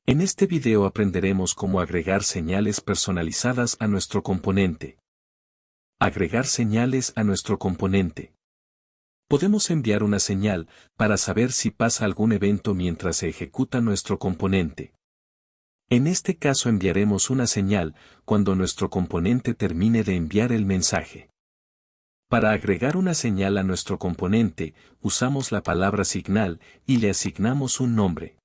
En este video aprenderemos cómo agregar señales personalizadas a nuestro componente. Agregar señales a nuestro componente. Podemos enviar una señal para saber si pasa algún evento mientras se ejecuta nuestro componente. En este caso enviaremos una señal cuando nuestro componente termine de enviar el mensaje. Para agregar una señal a nuestro componente, usamos la palabra signal y le asignamos un nombre.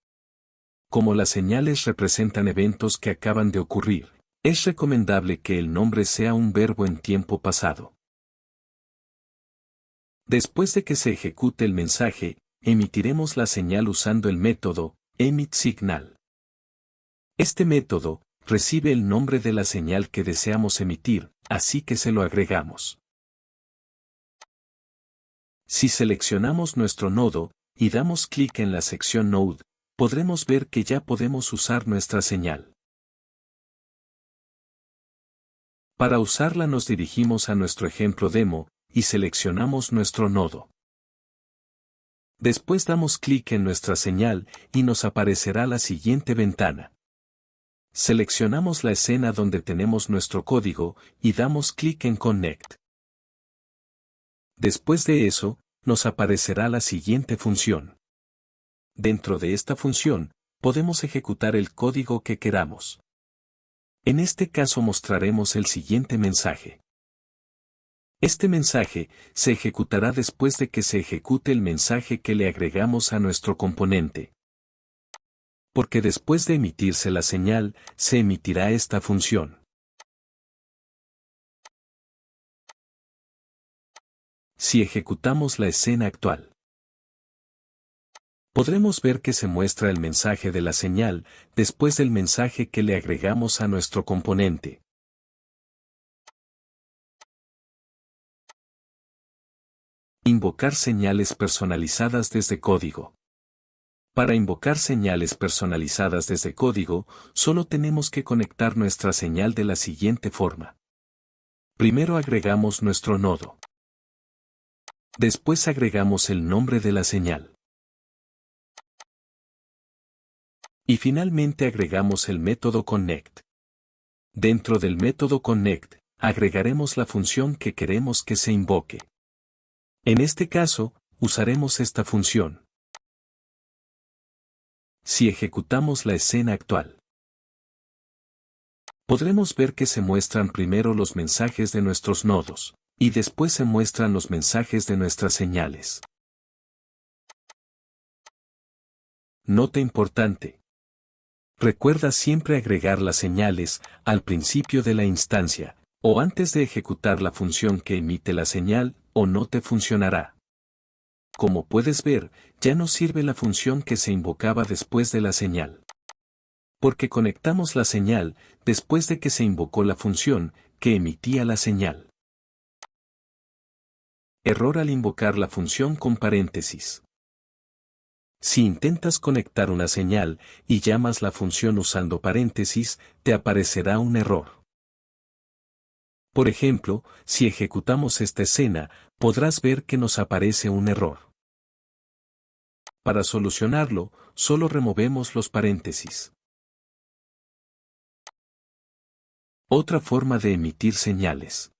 Como las señales representan eventos que acaban de ocurrir, es recomendable que el nombre sea un verbo en tiempo pasado. Después de que se ejecute el mensaje, emitiremos la señal usando el método emitSignal. Este método recibe el nombre de la señal que deseamos emitir, así que se lo agregamos. Si seleccionamos nuestro nodo y damos clic en la sección Node, podremos ver que ya podemos usar nuestra señal. Para usarla nos dirigimos a nuestro ejemplo demo y seleccionamos nuestro nodo. Después damos clic en nuestra señal y nos aparecerá la siguiente ventana. Seleccionamos la escena donde tenemos nuestro código y damos clic en Connect. Después de eso, nos aparecerá la siguiente función. Dentro de esta función, podemos ejecutar el código que queramos. En este caso mostraremos el siguiente mensaje. Este mensaje se ejecutará después de que se ejecute el mensaje que le agregamos a nuestro componente. Porque después de emitirse la señal, se emitirá esta función. Si ejecutamos la escena actual, podremos ver que se muestra el mensaje de la señal después del mensaje que le agregamos a nuestro componente. Invocar señales personalizadas desde código. Para invocar señales personalizadas desde código, solo tenemos que conectar nuestra señal de la siguiente forma. Primero agregamos nuestro nodo. Después agregamos el nombre de la señal. Y finalmente agregamos el método connect. Dentro del método connect, agregaremos la función que queremos que se invoque. En este caso, usaremos esta función. Si ejecutamos la escena actual, podremos ver que se muestran primero los mensajes de nuestros nodos, y después se muestran los mensajes de nuestras señales. Nota importante. Recuerda siempre agregar las señales al principio de la instancia, o antes de ejecutar la función que emite la señal, o no te funcionará. Como puedes ver, ya no sirve la función que se invocaba después de la señal. Porque conectamos la señal después de que se invocó la función que emitía la señal. Error al invocar la función con paréntesis. Si intentas conectar una señal y llamas la función usando paréntesis, te aparecerá un error. Por ejemplo, si ejecutamos esta escena, podrás ver que nos aparece un error. Para solucionarlo, solo removemos los paréntesis. Otra forma de emitir señales.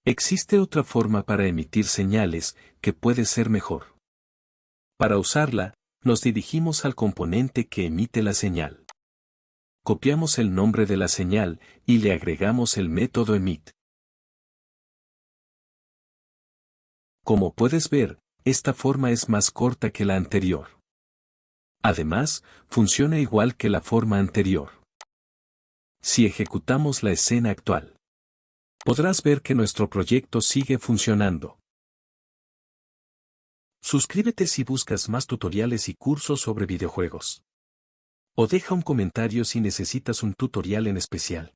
Existe otra forma para emitir señales que puede ser mejor. Para usarla, nos dirigimos al componente que emite la señal. Copiamos el nombre de la señal y le agregamos el método emit. Como puedes ver, esta forma es más corta que la anterior. Además, funciona igual que la forma anterior. Si ejecutamos la escena actual, podrás ver que nuestro proyecto sigue funcionando. Suscríbete si buscas más tutoriales y cursos sobre videojuegos. O deja un comentario si necesitas un tutorial en especial.